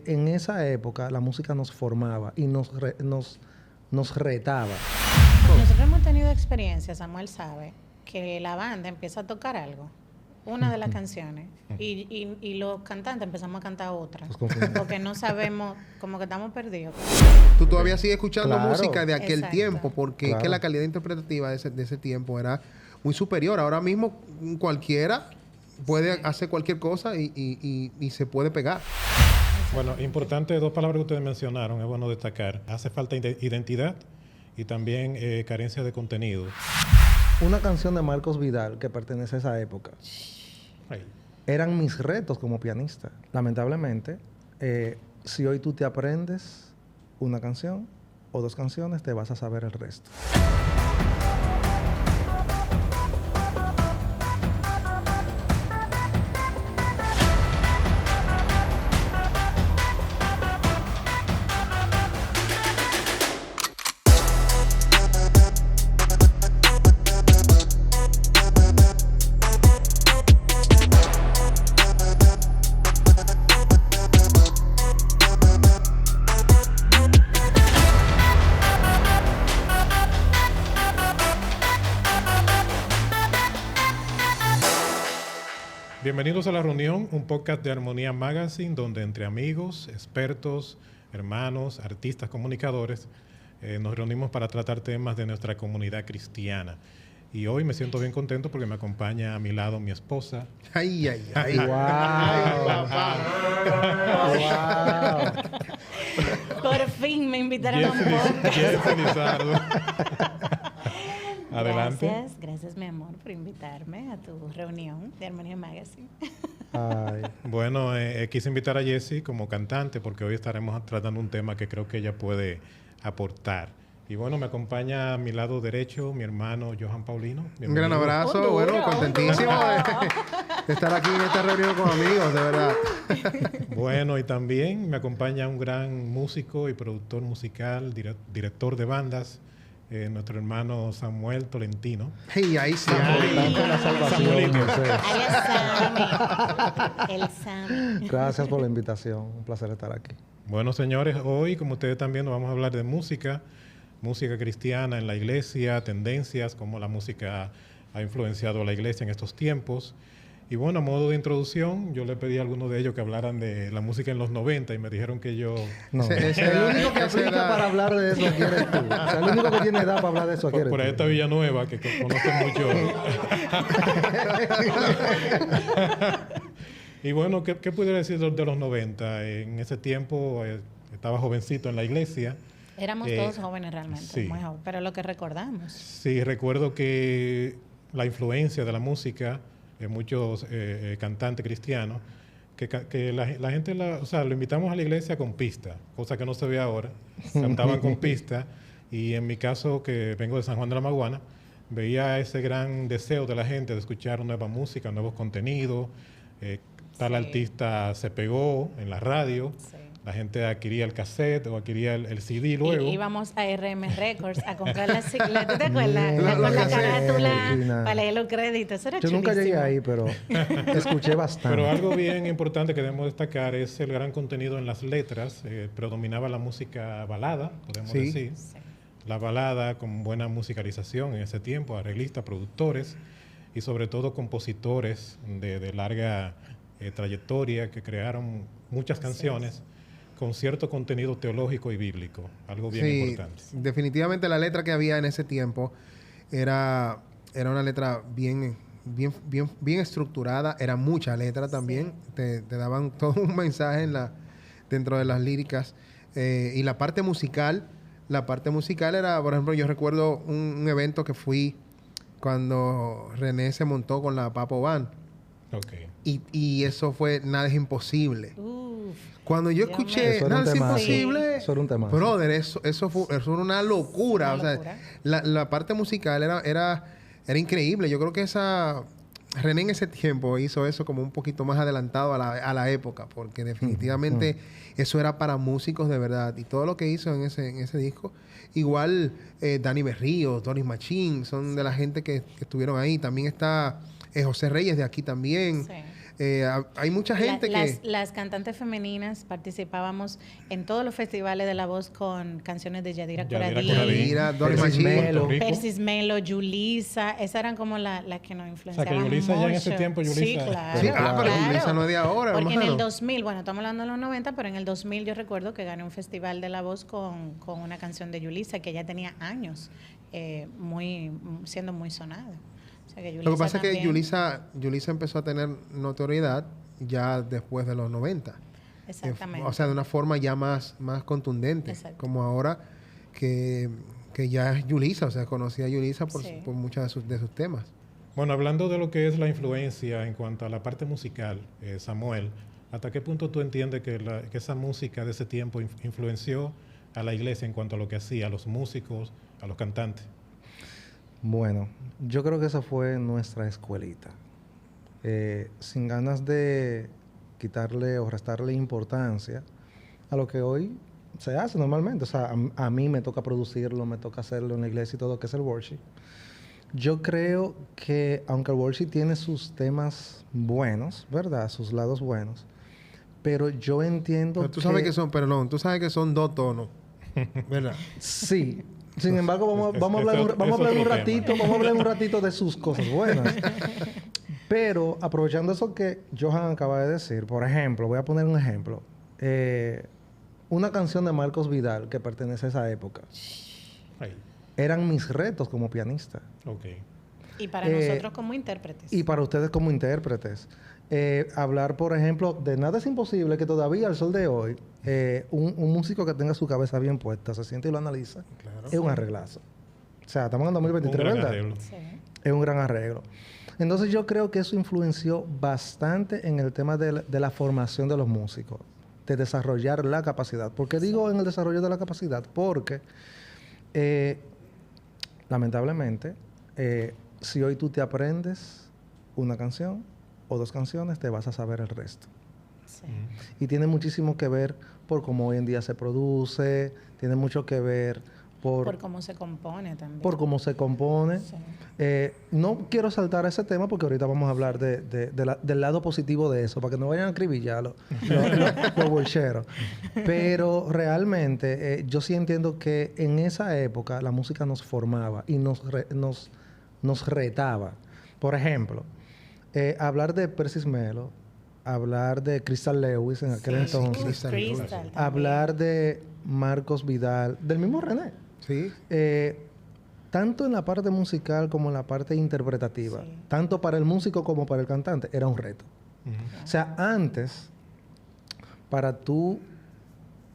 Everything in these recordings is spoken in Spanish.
En esa época la música nos formaba y nos retaba. Nosotros hemos tenido experiencia, Samuel sabe, que la banda empieza a tocar algo, una de las canciones, y los cantantes empezamos a cantar otra, Nos confundimos. porque no sabemos, como que estamos perdidos. Tú todavía sigues escuchando Claro. música de aquel Exacto. tiempo, porque es que Claro. la calidad interpretativa de ese tiempo era muy superior. Ahora mismo cualquiera puede hacer cualquier cosa y se puede pegar. Bueno, importante, dos palabras que ustedes mencionaron, es bueno destacar. Hace falta identidad y también carencia de contenido. Una canción de Marcos Vidal que pertenece a esa época. Ay, Eran mis retos como pianista. Lamentablemente, si hoy tú te aprendes una canción o dos canciones, te vas a saber el resto. Bienvenidos a La Reunión, un podcast de Armonía Magazine, donde entre amigos, expertos, hermanos, artistas, comunicadores, nos reunimos para tratar temas de nuestra comunidad cristiana. Y hoy me siento bien contento porque me acompaña a mi lado mi esposa. Ay, ay, ay. ¡Wow! Ay, papá. ¡Wow! Por fin me invitaron a un podcast. Jessy Lizardo. Adelante. Gracias mi amor por invitarme a tu reunión de Armonía Magazine. Ay. Bueno, quise invitar a Jessy como cantante porque hoy estaremos tratando un tema que creo que ella puede aportar. Y bueno, me acompaña a mi lado derecho mi hermano Johan Paulino. Un gran Bienvenido. abrazo, Un duro, bueno, un contentísimo de estar aquí en esta reunión con amigos, de verdad. Bueno, y también me acompaña un gran músico y productor musical, director de bandas, nuestro hermano Samuel Tolentino. Ay, ahí sí. Importante la salvación, Samuelito. José. El Sammy. Gracias por la invitación. Un placer estar aquí. Bueno, señores, hoy, como ustedes también, nos vamos a hablar de música cristiana en la iglesia, tendencias, cómo la música ha influenciado a la iglesia en estos tiempos. Y bueno, a modo de introducción, yo le pedí a algunos de ellos que hablaran de la música en los 90 y me dijeron que yo... No. El único que aplica para hablar de eso aquí eres tú. O sea, el único que tiene edad para hablar de eso aquí eres Por ahí tú. está Villanueva, que conoce mucho. Y bueno, ¿qué pudiera decir de los 90? En ese tiempo estaba jovencito en la iglesia. Éramos todos jóvenes realmente, sí. muy jóvenes, pero lo que recordamos. Sí, recuerdo que la influencia de la música de muchos cantantes cristianos, que la gente, o sea, lo invitamos a la iglesia con pista, cosa que no se ve ahora. Cantaban con pista. Y en mi caso, que vengo de San Juan de la Maguana, veía ese gran deseo de la gente de escuchar nueva música, nuevos contenidos. Tal artista se pegó en la radio. Sí. La gente adquiría el cassette o adquiría el CD luego. Y íbamos a RM Records a comprar la sigla. ¿Tú te acuerdas? Los Con la cassettes. carátula para leer los créditos. Eso era Yo nunca llegué chulísimo. ahí, pero escuché bastante. Pero algo bien importante que debemos destacar es el gran contenido en las letras. Predominaba la música balada, podemos Sí. decir. Sí. La balada con buena musicalización en ese tiempo, arreglistas, productores y sobre todo compositores de larga trayectoria que crearon muchas canciones con cierto contenido teológico y bíblico, algo bien Sí, importante. definitivamente la letra que había en ese tiempo era una letra bien estructurada, era mucha letra también, te daban todo un mensaje dentro de las líricas. Y la parte musical era, por ejemplo, yo recuerdo un evento que fui cuando René se montó con la Papo Band. Okay. Y eso fue Nada es Imposible. Uf, Cuando yo Dios escuché Eso era un Nada es temazo. Imposible, Eso era un temazo. brother, eso era una locura. Una O sea, locura. la parte musical era increíble. Yo creo que René en ese tiempo hizo eso como un poquito más adelantado a la época, porque definitivamente eso era para músicos de verdad. Y todo lo que hizo en ese disco, igual Dani Berrío, Donis Machín, son de la gente que estuvieron ahí. También está José Reyes de aquí también. sí. Hay mucha gente Las cantantes femeninas participábamos en todos los festivales de la voz con canciones de Yadira Coradí, Doris Persis Machín, Melo. Persis Melo, Yulisa, esas eran como las que nos O sea, influenciaban que Yulisa mucho. ya en ese tiempo, Yulisa... Sí, claro. Sí, claro. pero Yulisa no es de ahora, Porque en hermano. el 2000, bueno, estamos hablando de los 90, pero en el 2000 yo recuerdo que gané un festival de la voz con una canción de Yulisa que ya tenía años siendo muy sonada. O sea, que Lo que pasa es que también- Yulisa empezó a tener notoriedad ya después de los 90. Exactamente. O sea, de una forma ya más contundente. Exacto. Como ahora que ya es Yulisa, o sea, conocía a Yulisa Sí. por muchos de sus temas. Bueno, hablando de lo que es la influencia en cuanto a la parte musical, Samuel, ¿hasta qué punto tú entiendes que esa música de ese tiempo influenció a la iglesia en cuanto a lo que hacía, a los músicos, a los cantantes? Bueno, yo creo que esa fue nuestra escuelita. Sin ganas de quitarle o restarle importancia a lo que hoy se hace normalmente. O sea, a mí me toca producirlo, me toca hacerlo en la iglesia y todo, que es el worship. Yo creo que, aunque el worship tiene sus temas buenos, ¿verdad? Sus lados buenos, pero yo entiendo Pero tú sabes tú sabes que son dos tonos, ¿verdad? Sí. Sin embargo, vamos a hablar es un otro ratito, vamos a hablar un ratito de sus cosas buenas. Pero aprovechando eso que Johan acaba de decir, por ejemplo, voy a poner un ejemplo. Una canción de Marcos Vidal que pertenece a esa época. Ahí. Eran mis retos como pianista. Ok. Y para nosotros como intérpretes. Y para ustedes como intérpretes. Hablar, por ejemplo, de Nada es Imposible, que todavía al sol de hoy, un músico que tenga su cabeza bien puesta, se siente y lo analiza, Claro. es un arreglazo. O sea, estamos en 2023, Un gran ¿verdad? arreglo. Sí. Es un gran arreglo. Entonces yo creo que eso influenció bastante en el tema de la formación de los músicos, de desarrollar la capacidad. ¿Por qué digo en el desarrollo de la capacidad? Porque, lamentablemente, si hoy tú te aprendes una canción o dos canciones, te vas a saber el resto. Sí. Y tiene muchísimo que ver por cómo hoy en día se produce, tiene mucho que ver Por cómo se compone también. por cómo se compone. Sí. No quiero saltar a ese tema porque ahorita vamos a hablar del lado positivo de eso, para que no vayan a acribillar los bolcheros. Pero realmente yo sí entiendo que en esa época la música nos formaba y nos retaba. Por ejemplo, hablar de Persis Melo, hablar de Crystal Lewis en aquel Sí. entonces, Crystal también. hablar de Marcos Vidal, del mismo René. Sí. Tanto en la parte musical como en la parte interpretativa, Sí. tanto para el músico como para el cantante, era un reto. Ujú. O sea, antes, para tú...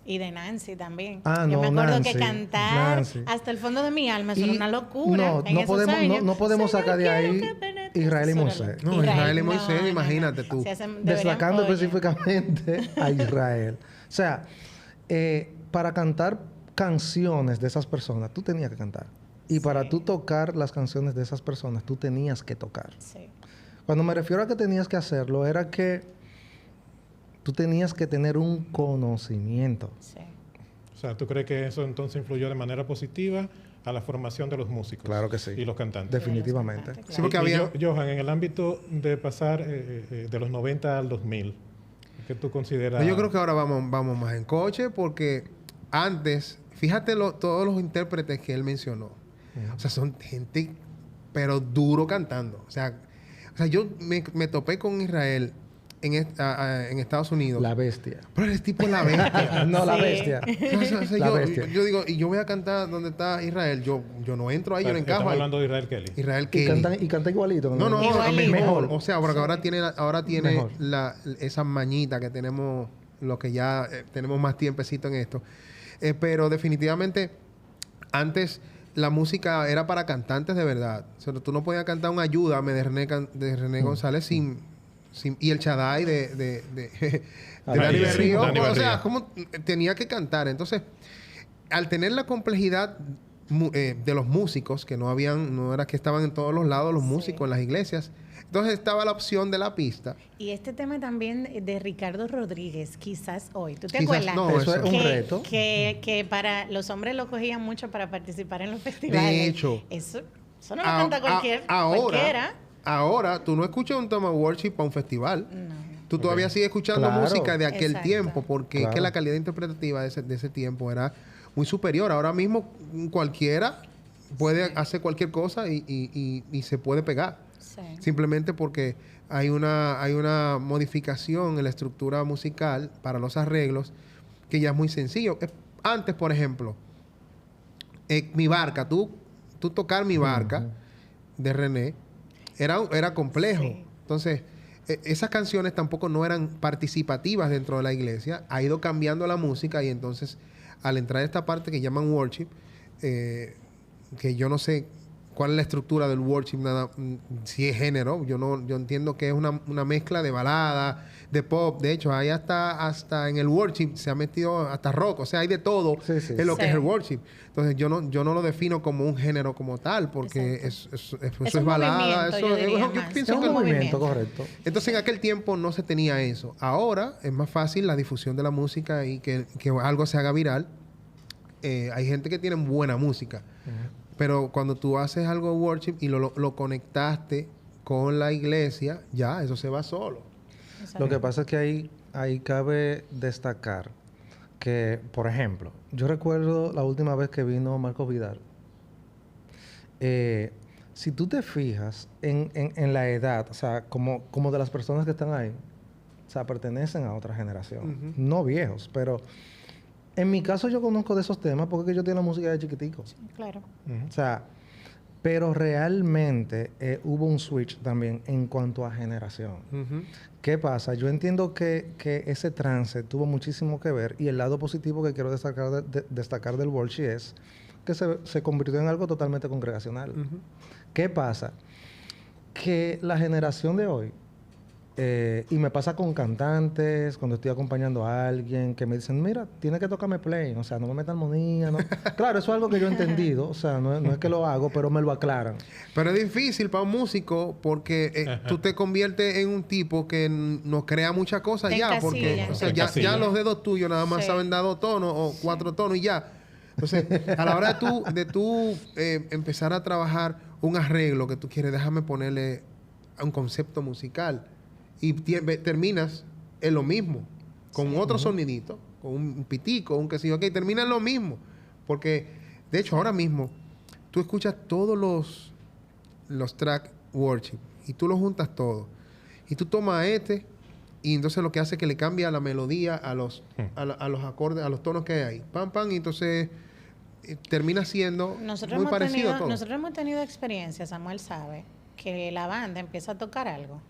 Y de Nancy también. Ah, Yo no, me acuerdo Nancy, que cantar Nancy. hasta el fondo de mi alma, eso era Y una locura. no, en no esos podemos- años. no podemos Señor, sacar de quiero ahí que penetres. Israel y Eso era Moisés. lo- No, Israel y Moisés, imagínate tú. Se hacen- deberían Destacando oye. específicamente a Israel. O sea, para cantar canciones de esas personas, tú tenías que cantar. Y para Sí. tú tocar las canciones de esas personas, tú tenías que tocar. Sí. Cuando me refiero a que tenías que hacerlo, era que tú tenías que tener un conocimiento. Sí. O sea, ¿tú crees que eso entonces influyó de manera positiva a la formación de los músicos? Claro que sí. Y los cantantes. Definitivamente. Sí, Sí, porque Y había... Johan, en el ámbito de pasar de los 90 al 2000, ¿qué tú consideras? Yo creo que ahora vamos más en coche porque antes, fíjate todos los intérpretes que él mencionó. Ujú. O sea, son gente, pero duro cantando. O sea yo me topé con Israel en Estados Unidos. La bestia. Pero el tipo es la bestia. No, la Sí. bestia. O sea, La bestia. yo digo, y yo voy a cantar donde está Israel. Yo no entro ahí, yo no encajo Estamos ahí. hablando de Israel Kelly. Israel Y Kelly. canta igualito. No, Igualito. mejor. O sea, porque ahora tiene Mejor. esa mañita que tenemos, los que ya tenemos más tiempecito en esto. Pero definitivamente, antes la música era para cantantes de verdad. O sea, tú no podías cantar un Ayúdame de René González sin... Y el Chadai de Dani Berrío. Dani O sea, Berrío. como tenía que cantar. Entonces, al tener la complejidad de los músicos, que no era que estaban en todos los lados los Sí. músicos en las iglesias, entonces estaba la opción de la pista. Y este tema también de Ricardo Rodríguez, quizás hoy. ¿Tú te Quizás acuerdas? no, Eso es un que, reto. Que para los hombres lo cogían mucho para participar en los festivales. De hecho, Eso no lo canta cualquiera. ahora ahora tú no escuchas un tema worship para un festival. No. Tú todavía sigues escuchando Claro. música de aquel Exacto. tiempo, porque es que Claro. la calidad interpretativa de ese tiempo era muy superior. Ahora mismo cualquiera puede hacer cualquier cosa y se puede pegar. Sí. Simplemente porque hay una modificación en la estructura musical para los arreglos que ya es muy sencillo. Antes, por ejemplo, Mi Barca, tú tocar Mi Barca de René era complejo. Sí. Entonces, esas canciones tampoco no eran participativas dentro de la iglesia. Ha ido cambiando la música y entonces al entrar a esta parte que llaman worship, que yo no sé cuál es la estructura del worship, si es género. Yo entiendo que es una mezcla de balada, de pop. De hecho, hay hasta en el worship se ha metido hasta rock. O sea, hay de todo Sí, sí. en lo que es el Sí. worship. Entonces, yo no lo defino como un género como tal, porque Exacto. eso Es es un balada. movimiento, Eso, yo diría yo más. pienso Es que un un movimiento, movimiento. correcto. entonces, en aquel tiempo no se tenía eso. Ahora es más fácil la difusión de la música y que algo se haga viral. Hay gente que tiene buena música. Pero cuando tú haces algo de worship y lo conectaste con la iglesia, ya, eso se va solo. Exacto. Lo que pasa es que ahí cabe destacar que, por ejemplo, yo recuerdo la última vez que vino Marcos Vidal. Si tú te fijas en la edad, o sea, como de las personas que están ahí, o sea, pertenecen a otra generación. No viejos, pero en mi caso yo conozco de esos temas porque yo tengo la música de chiquitico. Claro. O sea, pero realmente hubo un switch también en cuanto a generación. ¿Qué pasa? Yo entiendo que ese trance tuvo muchísimo que ver y el lado positivo que quiero destacar del worship es que se convirtió en algo totalmente congregacional. ¿Qué pasa? Que la generación de hoy, y me pasa con cantantes, cuando estoy acompañando a alguien, que me dicen, mira, tienes que tocarme play, o sea, no me metas armonía. No. Claro, eso es algo que yo he entendido, o sea, no es que lo hago, pero me lo aclaran. Pero es difícil para un músico porque tú te conviertes en un tipo que no crea muchas cosas Te ya, porque encasillan. o sea, Te ya encasillan. los dedos tuyos nada más Sí. saben dar 2 tonos o 4 tonos y ya. Entonces, a la hora de tú empezar a trabajar un arreglo que tú quieres, déjame ponerle a un concepto musical y terminas en lo mismo, con otro sonidito, con un pitico, un que sé yo, ok, termina en lo mismo. Porque, de hecho, ahora mismo, tú escuchas todos los tracks worship y tú los juntas todos. Y tú tomas y entonces lo que hace es que le cambia la melodía a los acordes, a los tonos que hay ahí. Pam, pam, y entonces termina siendo muy parecido a todo. Nosotros hemos tenido experiencias, Samuel sabe, que la banda empieza a tocar algo,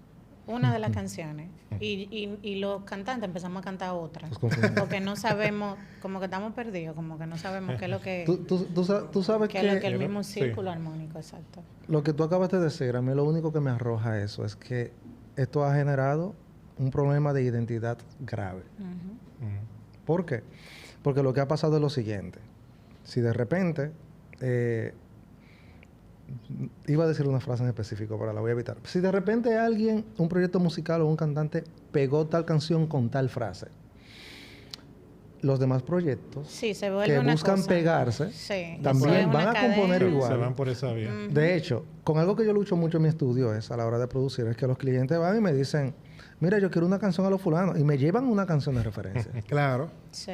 una de las canciones, y los cantantes empezamos a cantar otra. Nos confundimos. Porque no sabemos, como que estamos perdidos, como que no sabemos qué es lo que... Tú sabes que es lo que el Pero, mismo sí. círculo armónico, exacto. lo que tú acabas de decir, a mí lo único que me arroja eso es que esto ha generado un problema de identidad grave. Ujú. ¿Por qué? Porque lo que ha pasado es lo siguiente. Si de repente... iba a decir una frase en específico, pero la voy a evitar. Si de repente alguien, un proyecto musical o un cantante pegó tal canción con tal frase, los demás proyectos Sí, se vuelve que una buscan cosa. pegarse Sí, también eso es van una a componer cadena. igual. Se van por esa vía. De hecho, con algo que yo lucho mucho en mi estudio es a la hora de producir, es que los clientes van y me dicen, mira, yo quiero una canción a los fulanos, y me llevan una canción de referencia. Claro. Sí.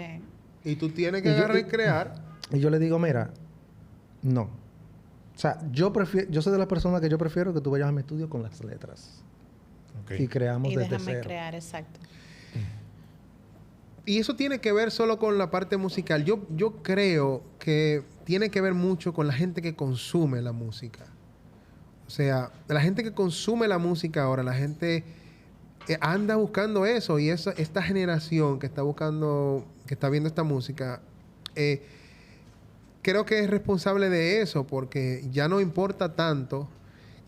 Y tú tienes que Y yo- agarrar y y- crear. Y yo le digo, mira, no. O sea, yo soy de las personas que yo prefiero que tú vayas a mi estudio con las letras Ok. y creamos Y desde déjame cero. crear, exacto. Y eso tiene que ver solo con la parte musical. Yo creo que tiene que ver mucho con la gente que consume la música. O sea, la gente que consume la música ahora, la gente anda buscando eso. Y esta generación que está buscando, que está viendo esta música, creo que es responsable de eso, porque ya no importa tanto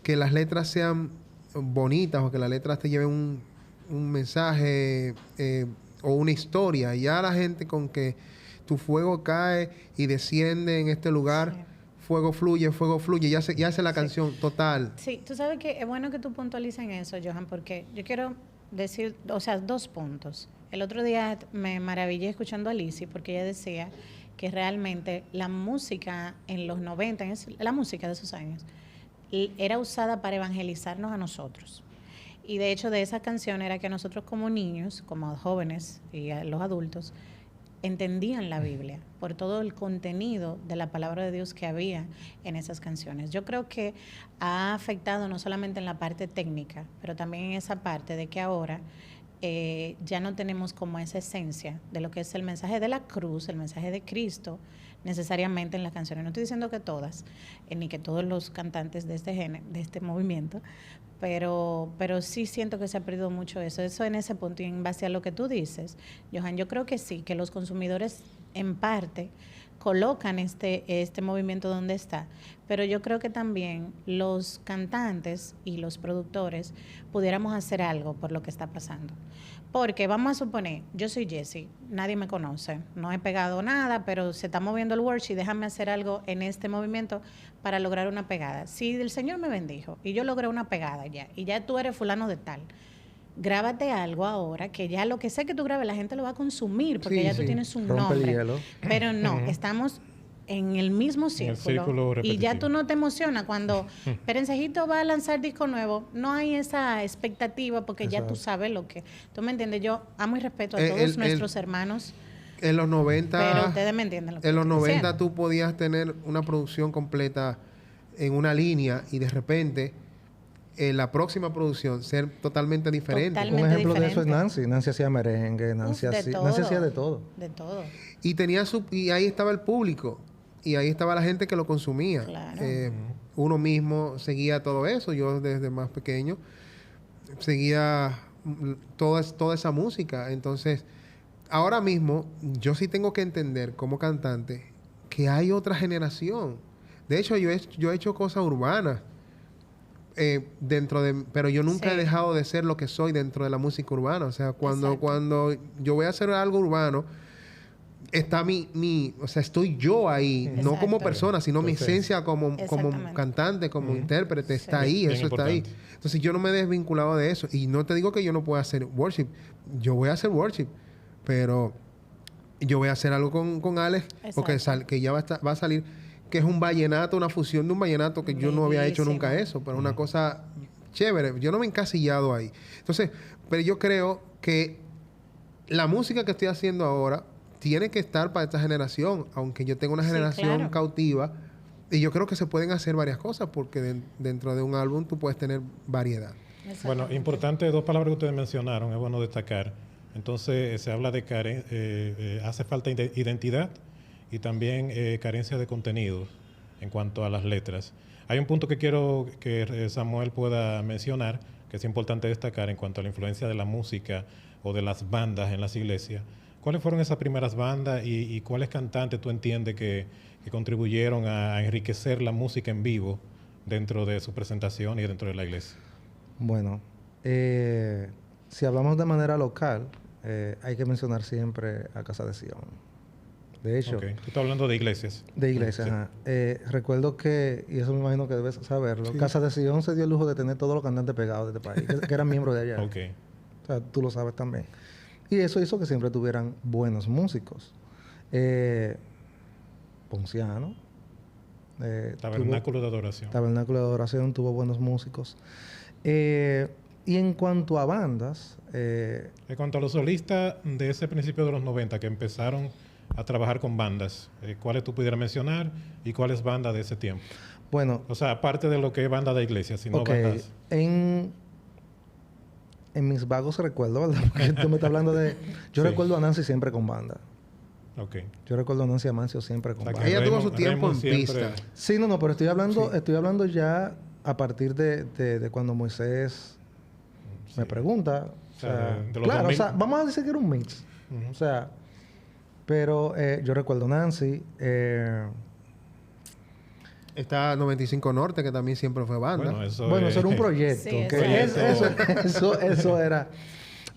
que las letras sean bonitas o que las letras te lleven un mensaje o una historia. Ya la gente con que tu fuego cae y desciende en este lugar, Sí. fuego fluye, ya hace la canción total. Sí, tú sabes que es bueno que tú puntualices en eso, Johan, porque yo quiero decir, o sea, 2 puntos. El otro día me maravillé escuchando a Lizzy porque ella decía que realmente la música en los 90, la música de esos años, era usada para evangelizarnos a nosotros. Y de hecho de esa canción era que nosotros como niños, como jóvenes y los adultos, entendían la Biblia por todo el contenido de la palabra de Dios que había en esas canciones. Yo creo que ha afectado no solamente en la parte técnica, pero también en esa parte de que ahora ya no tenemos como esa esencia de lo que es el mensaje de la cruz, el mensaje de Cristo, necesariamente en las canciones. No estoy diciendo que todas, ni que todos los cantantes de este movimiento, pero sí siento que se ha perdido mucho eso. Eso en ese punto, y en base a lo que tú dices, Johan, yo creo que sí, que los consumidores en parte colocan este movimiento donde está, pero yo creo que también los cantantes y los productores pudiéramos hacer algo por lo que está pasando. Porque vamos a suponer, yo soy Jessie, nadie me conoce, no he pegado nada, pero se está moviendo el worship, déjame hacer algo en este movimiento para lograr una pegada. Si el Señor me bendijo y yo logré una pegada ya, y ya tú eres fulano de tal, grábate algo ahora, que ya lo que sé que tú grabes la gente lo va a consumir, porque ya tú tienes un Rompe el nombre. hielo. Pero no, estamos en el mismo círculo, y ya tú no te emocionas cuando Perencejito va a lanzar disco nuevo, no hay esa expectativa porque ya tú sabes lo que, tú me entiendes, yo amo y respeto a todos nuestros hermanos, en los 90, pero ustedes me entienden lo que en los estoy 90 diciendo. tú podías tener una producción completa en una línea y de repente la próxima producción ser totalmente diferente. Totalmente Un ejemplo de eso es diferente. Nancy. Nancy hacía merengue, Nancy hacía de todo. De todo. Y ahí estaba el público. Y ahí estaba la gente que lo consumía. Claro. Uno mismo seguía todo eso. Yo desde más pequeño seguía toda esa música. Entonces, ahora mismo, yo sí tengo que entender como cantante que hay otra generación. De hecho, yo he hecho cosas urbanas. Pero yo nunca he dejado de ser lo que soy dentro de la música urbana. O sea, cuando yo voy a hacer algo urbano, está o sea, estoy yo ahí, no como persona, sino mi esencia como cantante, como intérprete, está ahí, Bien eso está ahí. Entonces yo no me he desvinculado de eso. Y no te digo que yo no pueda hacer worship. Yo voy a hacer worship, pero yo voy a hacer algo con Alex, porque que ya va a salir, que es un vallenato, una fusión de un vallenato que yo no había hecho nunca eso, pero una cosa chévere. Yo no me he encasillado ahí. Entonces, pero yo creo que la música que estoy haciendo ahora tiene que estar para esta generación, aunque yo tengo una generación cautiva, y yo creo que se pueden hacer varias cosas, porque dentro de un álbum tú puedes tener variedad. Bueno, importante, dos palabras que ustedes mencionaron, es bueno destacar. Entonces, se habla de hace falta identidad y también carencia de contenido en cuanto a las letras. Hay un punto que quiero que Samuel pueda mencionar, que es importante destacar en cuanto a la influencia de la música o de las bandas en las iglesias. ¿Cuáles fueron esas primeras bandas y cuáles cantantes tú entiendes que contribuyeron a enriquecer la música en vivo dentro de su presentación y dentro de la iglesia? Bueno, si hablamos de manera local, hay que mencionar siempre a Casa de Sion. De hecho, Tú estás hablando de iglesias. De iglesias, ajá. Recuerdo que, y eso me imagino que debes saberlo, Casa de Sion se dio el lujo de tener todos los cantantes pegados de este país, que eran miembros de allá. O sea, tú lo sabes también. Y eso hizo que siempre tuvieran buenos músicos. Ponciano. Tabernáculo de Adoración. Tabernáculo de Adoración tuvo buenos músicos. Y en cuanto a bandas... en cuanto a los solistas de ese principio de los 90 que empezaron a trabajar con bandas, ¿cuáles tú pudieras mencionar y cuáles bandas de ese tiempo? Bueno... O sea, aparte de lo que es banda de iglesia, sino bandas... En mis vagos recuerdos, ¿verdad? Porque tú me estás hablando de... Yo recuerdo a Nancy siempre con banda. Yo recuerdo a Nancy Amancio siempre con banda. Ella tuvo su tiempo en pista. Sí, no, pero estoy hablando ya a partir de cuando Moisés me pregunta. O sea, claro, o sea, vamos a decir que era un mix. O sea, pero yo recuerdo a Nancy. Está 95 Norte, que también siempre fue banda. Eso era un proyecto. Eso era.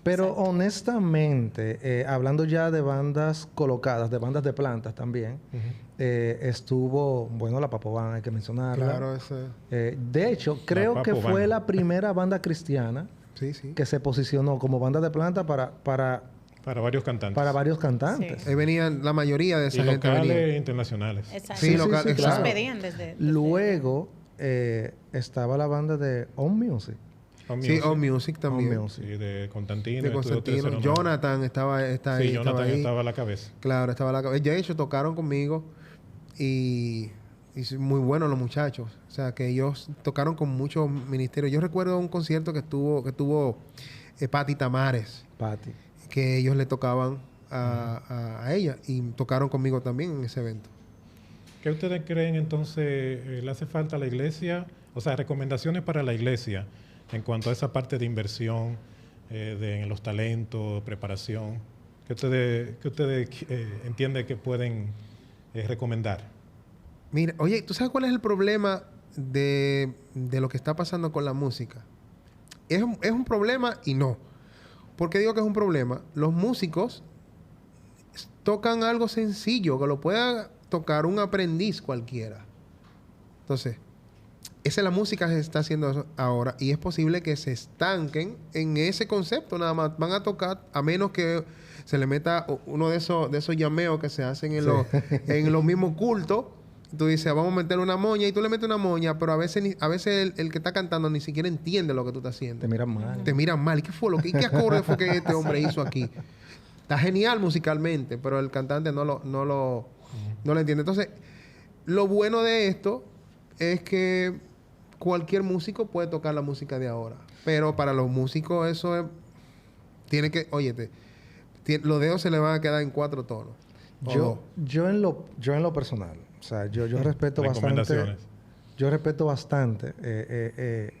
Pero honestamente, hablando ya de bandas colocadas, de bandas de plantas también, estuvo, bueno, la Papovan, hay que mencionarla. Claro, eso. De hecho, creo que fue la primera banda cristiana que se posicionó como banda de planta para varios cantantes. Para varios cantantes. Ahí venían la mayoría de esa gente. Locales e internacionales. Exacto. Sí, los pedían desde luego, estaba la banda de On Music. Sí, On Music también. On Music. Sí, de Constantino. De Constantino. Jonathan estaba ahí. Sí, Jonathan ahí. estaba a la cabeza. Claro, estaba a la cabeza. De hecho, tocaron conmigo y muy buenos los muchachos. O sea, que ellos tocaron con muchos ministerios. Yo recuerdo un concierto que tuvo Patti Tamares. Patti. Que ellos le tocaban a ella y tocaron conmigo también en ese evento. ¿Qué ustedes creen entonces le hace falta a la iglesia? O sea, recomendaciones para la iglesia en cuanto a esa parte de inversión en los talentos, preparación. ¿Qué ustedes entienden que pueden recomendar? Mira, oye, ¿tú sabes cuál es el problema de lo que está pasando con la música? Es un problema y no. ¿Por qué digo que es un problema? Los músicos tocan algo sencillo, que lo pueda tocar un aprendiz cualquiera. Entonces, esa es la música que se está haciendo ahora y es posible que se estanquen en ese concepto nada más. Van a tocar, a menos que se le meta uno de esos llameos que se hacen en los mismos cultos. Tú dices, vamos a meterle una moña y tú le metes una moña, pero a veces el que está cantando ni siquiera entiende lo que tú estás haciendo. Te miran mal. Te miran mal. ¿Y qué fue qué acorde fue que este hombre hizo aquí? Está genial musicalmente, pero el cantante no lo entiende. Entonces, lo bueno de esto es que cualquier músico puede tocar la música de ahora. Pero para los músicos eso es... Tiene que... Óyete, los dedos se le van a quedar en 4 tonos. Yo en lo personal, o sea, yo respeto bastante... Yo respeto bastante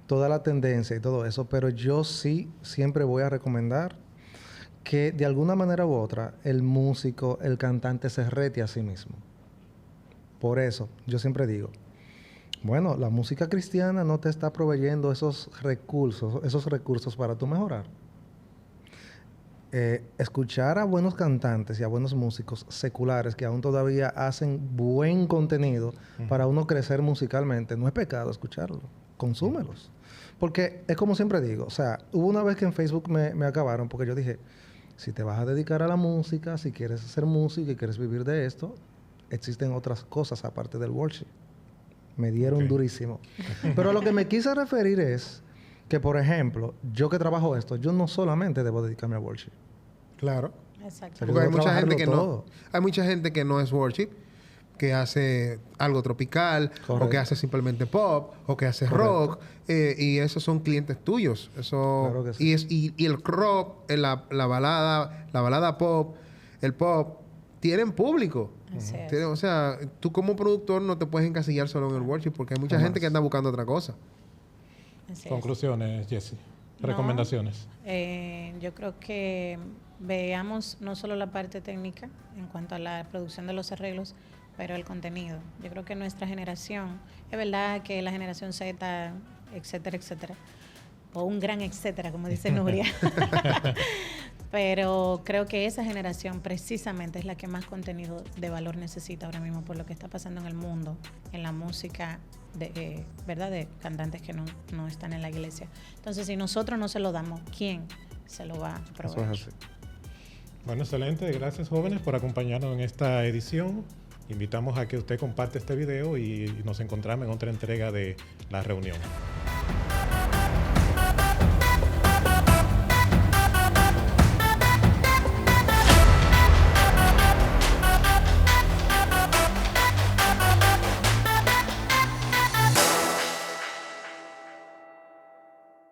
toda la tendencia y todo eso, pero yo sí siempre voy a recomendar que de alguna manera u otra el músico, el cantante se rete a sí mismo. Por eso, yo siempre digo, bueno, la música cristiana no te está proveyendo esos recursos para tú mejorar. Escuchar a buenos cantantes y a buenos músicos seculares que aún todavía hacen buen contenido para uno crecer musicalmente, no es pecado escucharlo. Consúmelos. Porque es como siempre digo, o sea, hubo una vez que en Facebook me acabaron porque yo dije, si te vas a dedicar a la música, si quieres ser músico y quieres vivir de esto, existen otras cosas aparte del worship. Me dieron durísimo. Pero a lo que me quise referir es que, por ejemplo, yo que trabajo esto, yo no solamente debo dedicarme a worship. Claro. Exacto. Porque hay mucha gente que no es worship, que hace algo tropical, o que hace simplemente pop, o que hace rock, y esos son clientes tuyos. Eso, claro que sí. Y el rock, la balada pop, el pop, tienen público. O sea, tú como productor no te puedes encasillar solo en el worship, porque hay mucha gente que anda buscando otra cosa. Conclusiones, Jessie. Recomendaciones. Yo creo que veamos no solo la parte técnica en cuanto a la producción de los arreglos, pero el contenido. Yo creo que nuestra generación, es verdad que la generación Z, etcétera, etcétera, o un gran etcétera, como dice Nuria, pero creo que esa generación precisamente es la que más contenido de valor necesita ahora mismo por lo que está pasando en el mundo, en la música, ¿verdad? De cantantes que no están en la iglesia. Entonces, si nosotros no se lo damos, ¿quién se lo va a proveer? Eso es así. Bueno, excelente. Gracias, jóvenes, por acompañarnos en esta edición. Invitamos a que usted comparte este video y nos encontramos en otra entrega de La Reunión.